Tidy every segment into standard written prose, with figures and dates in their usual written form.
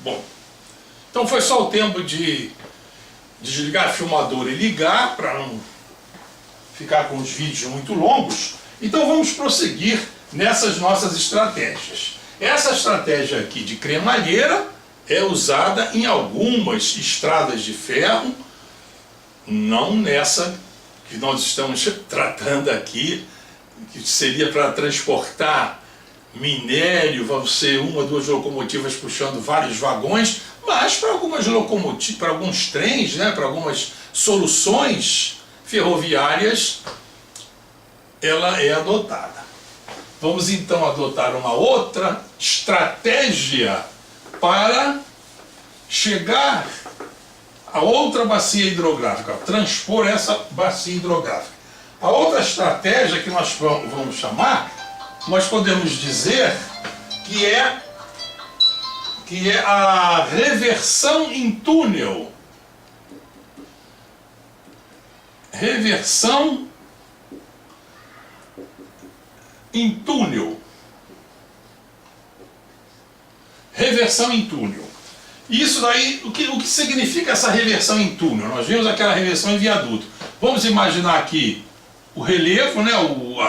Bom, então foi só o tempo de desligar a filmadora e ligar, para não ficar com os vídeos muito longos. Então vamos prosseguir nessas nossas estratégias. Essa estratégia aqui de cremalheira é usada em algumas estradas de ferro, não nessa que nós estamos tratando aqui, que seria para transportar minério, vão ser uma ou duas locomotivas puxando vários vagões, mas para algumas locomotivas, para alguns trens, né, para algumas soluções ferroviárias, ela é adotada. Vamos então adotar uma outra estratégia para chegar a outra bacia hidrográfica, transpor essa bacia hidrográfica. A outra estratégia que nós vamos chamar, nós podemos dizer que é a reversão em túnel. Reversão em túnel. Reversão em túnel. Isso daí, o que significa essa reversão em túnel? Nós vimos aquela reversão em viaduto. Vamos imaginar aqui o relevo, né,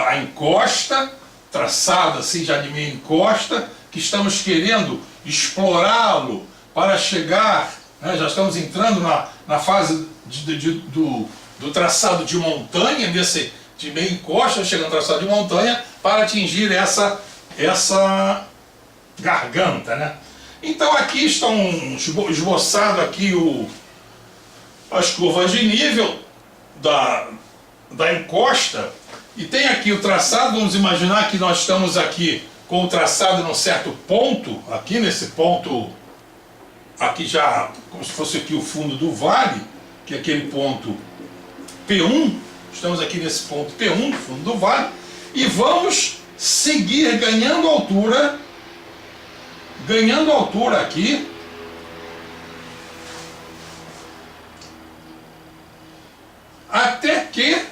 a encosta, traçado assim já de meia encosta, que estamos querendo explorá-lo para chegar, né, já estamos entrando na fase do traçado de montanha, de meia encosta, chegando ao traçado de montanha, para atingir essa garganta, né? Então aqui estão esboçado aqui as curvas de nível da encosta, e tem aqui o traçado. Vamos imaginar que nós estamos aqui com o traçado num certo ponto, aqui nesse ponto, aqui já como se fosse aqui o fundo do vale, que é aquele ponto P1, estamos aqui nesse ponto P1, do fundo do vale, e vamos seguir ganhando altura aqui, até que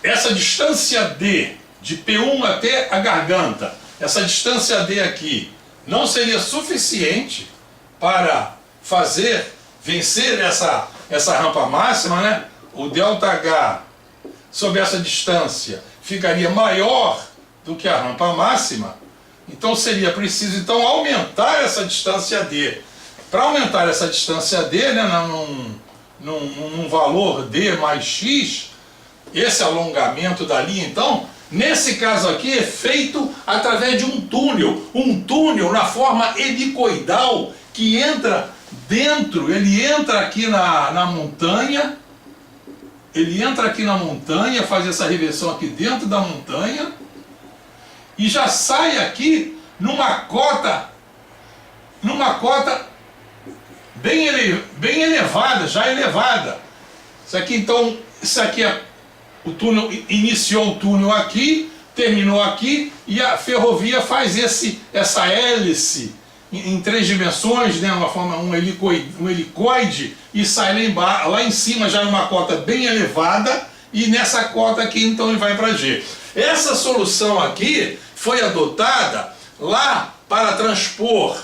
essa distância D, de P1 até a garganta, essa distância D aqui, não seria suficiente para vencer essa rampa máxima, né? O ΔH sobre essa distância ficaria maior do que a rampa máxima. Então seria preciso aumentar essa distância D. Para aumentar essa distância D, né, num valor D mais X, esse alongamento da linha, então, nesse caso aqui é feito através de um túnel na forma helicoidal, que entra dentro, ele entra aqui na montanha, faz essa reversão aqui dentro da montanha, e já sai aqui numa cota bem elevada, já elevada. Isso aqui o túnel, iniciou o túnel aqui, terminou aqui, e a ferrovia faz essa hélice em 3 dimensões, né, um helicoide, e sai lá em cima já numa cota bem elevada, e nessa cota aqui então ele vai para G. Essa solução aqui foi adotada lá para transpor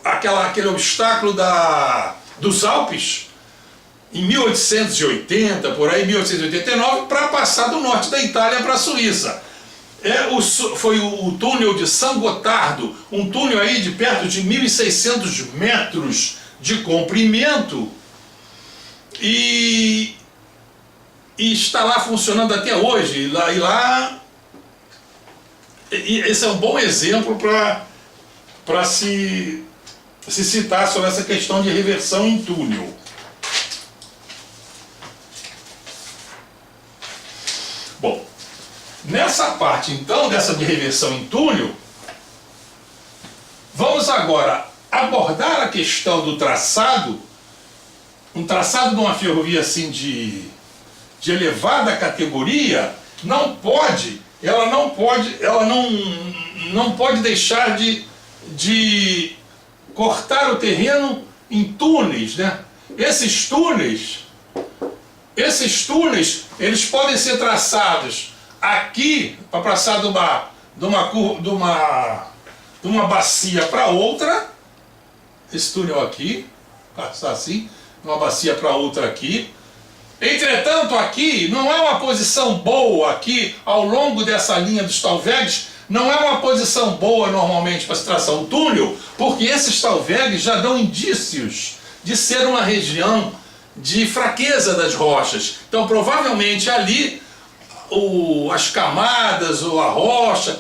aquele obstáculo dos Alpes em 1880, por aí, 1889, para passar do norte da Itália para a Suíça. Foi o túnel de San Gotardo, um túnel aí de perto de 1.600 metros de comprimento, e está lá funcionando até hoje. E esse é um bom exemplo para se citar sobre essa questão de reversão em túnel. Bom, nessa parte então, dessa de reversão em túnel, vamos agora abordar a questão do traçado. Um traçado de uma ferrovia assim de elevada categoria não pode deixar de cortar o terreno em túneis, né? Esses túneis, eles podem ser traçados aqui, para passar de de uma bacia para outra, esse túnel aqui, passar assim, de uma bacia para outra aqui. Entretanto, aqui não é uma posição boa, aqui ao longo dessa linha dos talvegues, não é uma posição boa normalmente para se traçar o túnel, porque esses talvegues já dão indícios de ser uma região de fraqueza das rochas. Então, provavelmente ali as camadas ou a rocha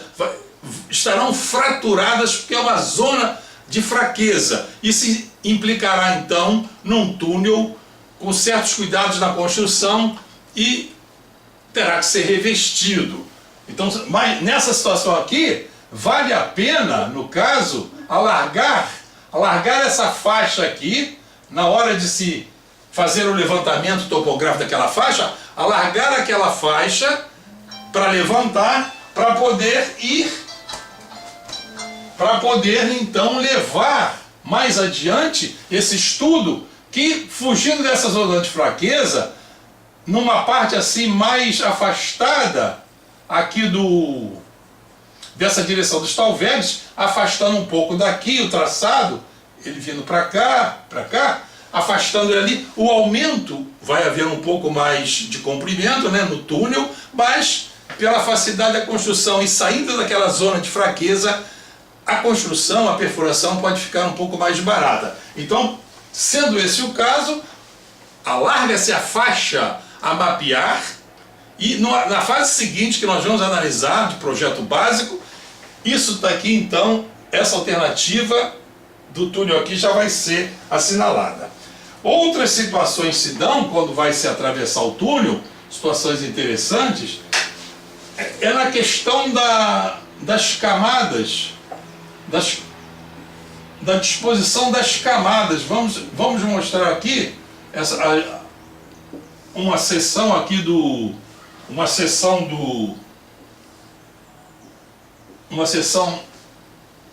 estarão fraturadas porque é uma zona de fraqueza. Isso implicará então num túnel com certos cuidados na construção e terá que ser revestido. Então, mas nessa situação aqui, vale a pena, no caso, alargar essa faixa aqui, na hora de se fazer o levantamento topográfico daquela faixa, alargar aquela faixa para levantar, para poder então levar mais adiante esse estudo que, fugindo dessa zona de fraqueza, numa parte assim mais afastada aqui dessa direção dos talvegues, afastando um pouco daqui o traçado, ele vindo para cá, afastando ele ali, o aumento vai haver um pouco mais de comprimento, né, no túnel, mas pela facilidade da construção e saindo daquela zona de fraqueza, a construção, a perfuração pode ficar um pouco mais barata. Então, sendo esse o caso, alarga-se a faixa a mapear e na fase seguinte que nós vamos analisar de projeto básico, isso está aqui então, essa alternativa do túnel aqui já vai ser assinalada. Outras situações se dão quando vai se atravessar o túnel, situações interessantes, é na questão das camadas, da disposição das camadas. Vamos mostrar aqui uma seção aqui uma seção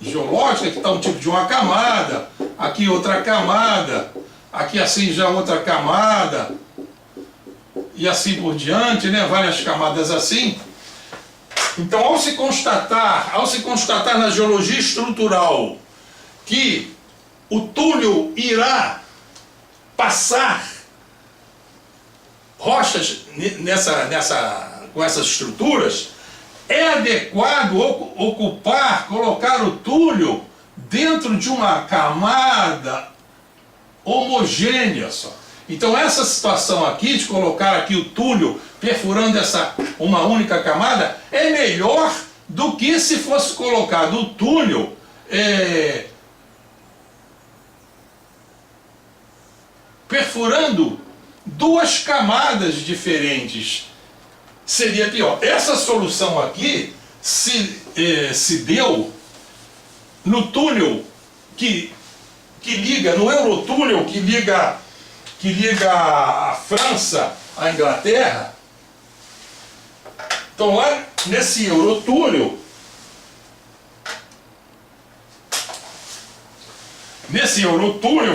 geológica, que está um tipo de uma camada, aqui outra camada, aqui assim já outra camada, e assim por diante, né? Várias camadas assim. Então, ao se constatar na geologia estrutural que o túnel irá passar rochas com essas estruturas, é adequado colocar o túnel dentro de uma camada homogênea só. Então essa situação aqui, de colocar aqui o túnel perfurando uma única camada, é melhor do que se fosse colocado o túnel perfurando duas camadas diferentes. Seria pior. Essa solução aqui se deu no túnel que liga, no Eurotúnel que liga a França à Inglaterra. Então lá nesse Eurotúnel,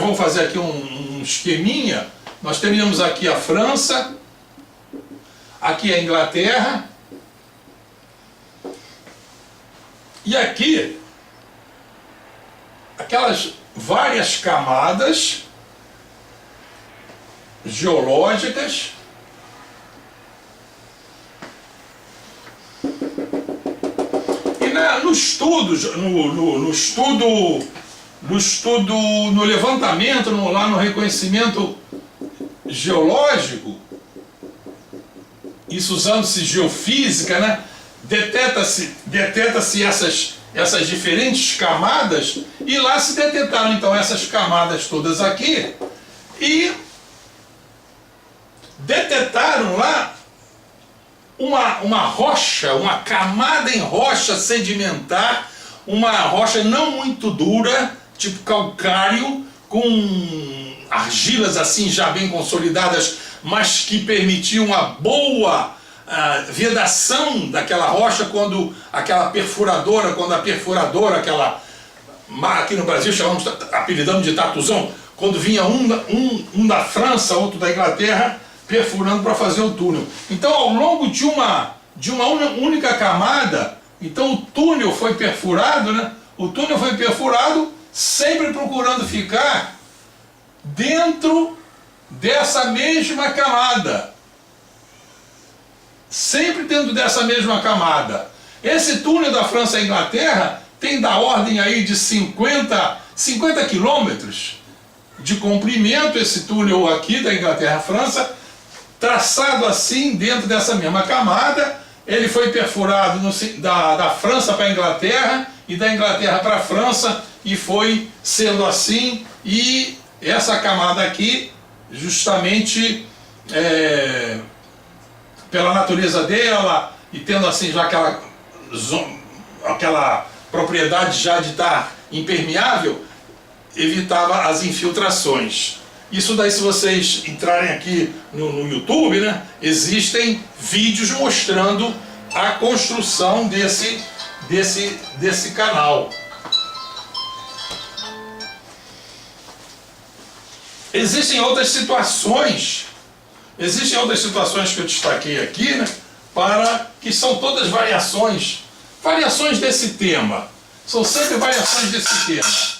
vamos fazer aqui um esqueminha. Nós teríamos aqui a França, aqui a Inglaterra, e aqui aquelas várias camadas geológicas e no levantamento, lá no reconhecimento geológico, isso usando-se geofísica, né? Deteta-se essas diferentes camadas, e lá se detectaram então essas camadas todas aqui, e detectaram lá uma rocha, uma camada em rocha sedimentar, uma rocha não muito dura, tipo calcário, com argilas assim já bem consolidadas, mas que permitiam uma boa vedação daquela rocha quando a perfuradora, aqui no Brasil apelidamos de tatuzão, quando vinha um da França, outro da Inglaterra, perfurando para fazer o túnel. Então, ao longo de uma única camada, então o túnel foi perfurado, né? O túnel foi perfurado sempre procurando ficar dentro dessa mesma camada. Sempre dentro dessa mesma camada. Esse túnel da França à Inglaterra tem da ordem aí de 50 quilômetros de comprimento, esse túnel aqui da Inglaterra à França, traçado assim dentro dessa mesma camada. Ele foi perfurado da França para a Inglaterra e da Inglaterra para a França, e foi sendo assim, e essa camada aqui, justamente pela natureza dela, e tendo assim já aquela propriedade já de estar impermeável, evitava as infiltrações. Isso daí, se vocês entrarem aqui no YouTube, né, existem vídeos mostrando a construção desse canal. Existem outras situações que eu destaquei aqui, né, que são todas variações desse tema. São sempre variações desse tema.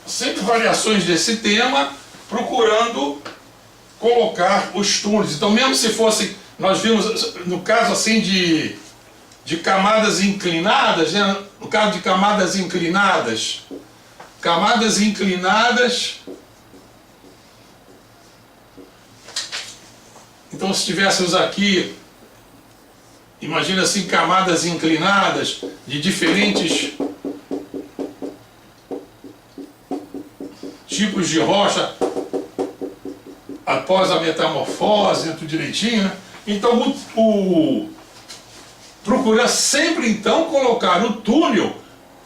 Sempre variações desse tema, procurando colocar os túneis. Então, mesmo se fosse, nós vimos no caso assim de camadas inclinadas, né? No caso de camadas inclinadas, então se tivéssemos aqui, imagina assim, camadas inclinadas de diferentes tipos de rocha após a metamorfose, tudo direitinho, né? Então procura sempre então colocar o túnel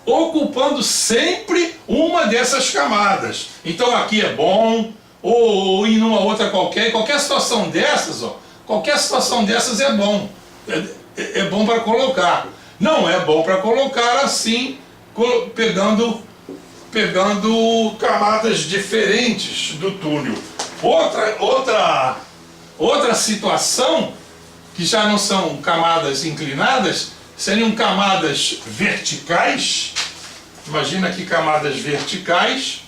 ocupando sempre uma dessas camadas. Então aqui é bom, ou em uma outra qualquer situação dessas, qualquer situação dessas é bom. É bom para colocar. Não é bom para colocar assim, pegando camadas diferentes do túnel. Outra situação, que já não são camadas inclinadas, seriam camadas verticais. Imagina aqui camadas verticais.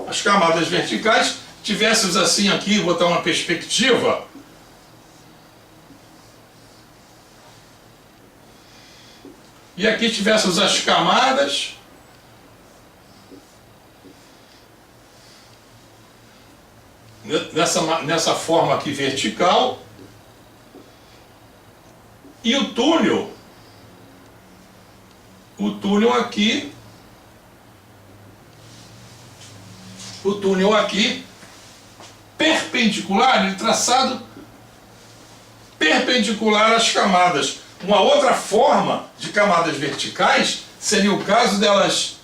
As camadas verticais, tivéssemos assim aqui, vou botar uma perspectiva. E aqui tivéssemos as camadas nessa forma aqui vertical, e o túnel aqui perpendicular, ele traçado perpendicular às camadas. Uma outra forma de camadas verticais seria o caso delas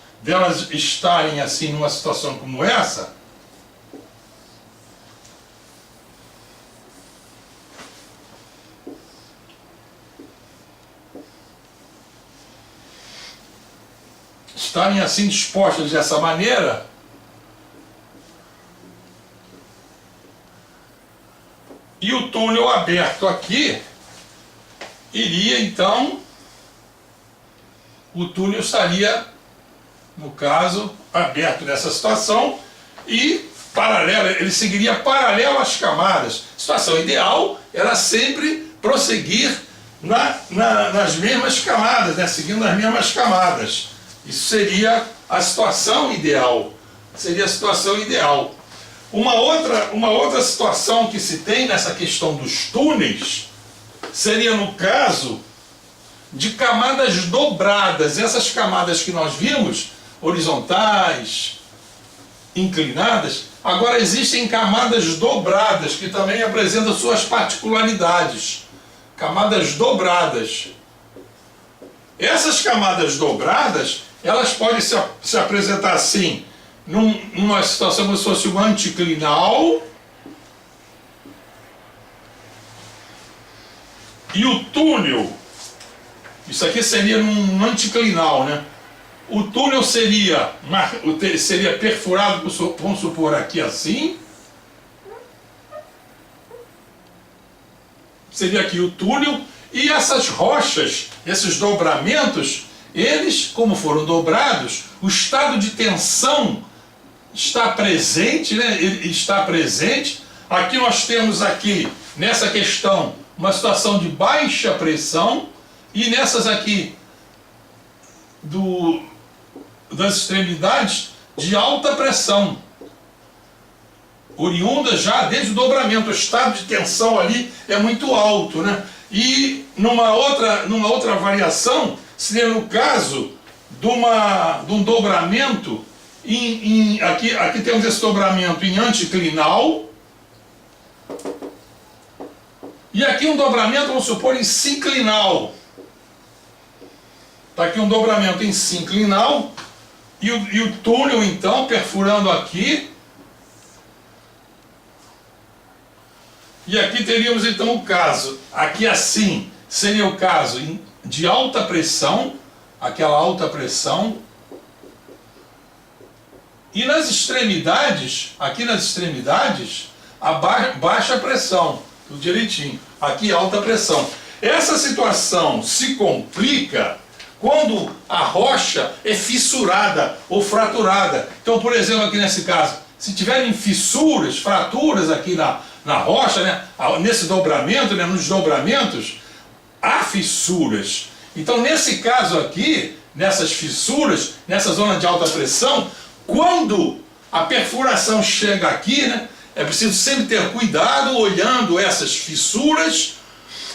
estarem assim numa situação como essa. Estarem assim dispostas dessa maneira, e o túnel aberto aqui iria então, o túnel estaria, no caso, aberto nessa situação e paralelo, ele seguiria paralelo às camadas. A situação ideal era sempre prosseguir nas mesmas camadas, né? Seguindo as mesmas camadas. Isso seria a situação ideal. Seria a situação ideal. Uma outra situação que se tem nessa questão dos túneis seria no caso de camadas dobradas. Essas camadas que nós vimos, horizontais, inclinadas, agora existem camadas dobradas que também apresentam suas particularidades. Camadas dobradas. Essas camadas dobradas, elas podem se apresentar assim, numa situação como se fosse um anticlinal, e o túnel, isso aqui seria um anticlinal, né? O túnel seria perfurado, vamos supor aqui assim, seria aqui o túnel, E essas rochas, esses dobramentos, eles, como foram dobrados, o estado de tensão está presente, né? Ele está presente. Aqui nós temos aqui, nessa questão, uma situação de baixa pressão, e nessas aqui das extremidades, de alta pressão, oriunda já desde o dobramento. O estado de tensão ali é muito alto, né? E numa outra variação, seria no caso de um dobramento, aqui temos esse dobramento em anticlinal, e aqui um dobramento, vamos supor, em sinclinal. Está aqui um dobramento em sinclinal, e o túnel, então, perfurando aqui. E aqui teríamos, então, o caso. Aqui, assim, seria o caso de alta pressão, aquela alta pressão. E nas extremidades, aqui nas extremidades, a baixa pressão, tudo direitinho. Aqui, alta pressão. Essa situação se complica quando a rocha é fissurada ou fraturada. Então, por exemplo, aqui nesse caso, se tiverem fissuras, fraturas aqui na rocha, né, nesse dobramento, né, nos dobramentos, há fissuras. Então, nesse caso aqui, nessas fissuras, nessa zona de alta pressão, quando a perfuração chega aqui, né, é preciso sempre ter cuidado olhando essas fissuras,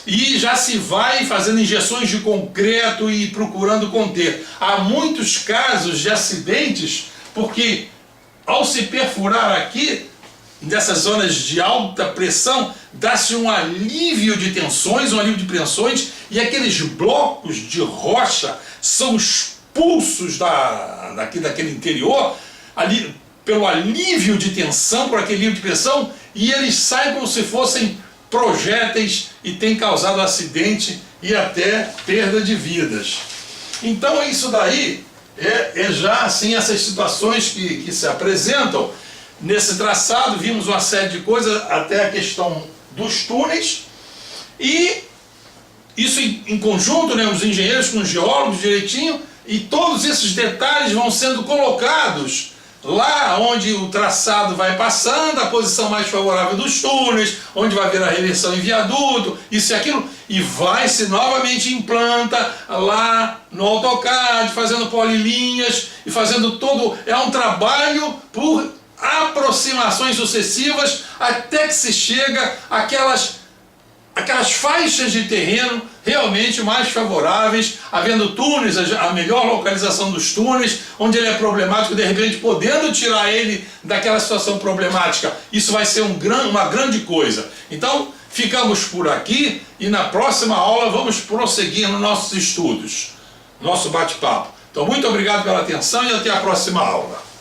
e já se vai fazendo injeções de concreto e procurando conter. Há muitos casos de acidentes, porque ao se perfurar aqui, nessas zonas de alta pressão, dá-se um alívio de tensões, um alívio de pressões, e aqueles blocos de rocha são expulsos daquele interior, ali, pelo alívio de tensão, por aquele alívio de pressão, e eles saem como se fossem projéteis e tem causado acidente e até perda de vidas. Então isso daí é já assim essas situações que se apresentam. Nesse traçado vimos uma série de coisas, até a questão dos túneis, e isso em conjunto, né, os engenheiros com os geólogos direitinho, e todos esses detalhes vão sendo colocados lá onde o traçado vai passando, a posição mais favorável dos túneis, onde vai haver a reversão em viaduto, isso e aquilo, e vai-se novamente implanta lá no AutoCAD, fazendo polilinhas e fazendo todo. É um trabalho por aproximações sucessivas até que se chega àquelas faixas de terreno realmente mais favoráveis, havendo túneis, a melhor localização dos túneis, onde ele é problemático, de repente podendo tirar ele daquela situação problemática. Isso vai ser uma grande coisa. Então, ficamos por aqui e na próxima aula vamos prosseguir nos nossos estudos, nosso bate-papo. Então, muito obrigado pela atenção e até a próxima aula.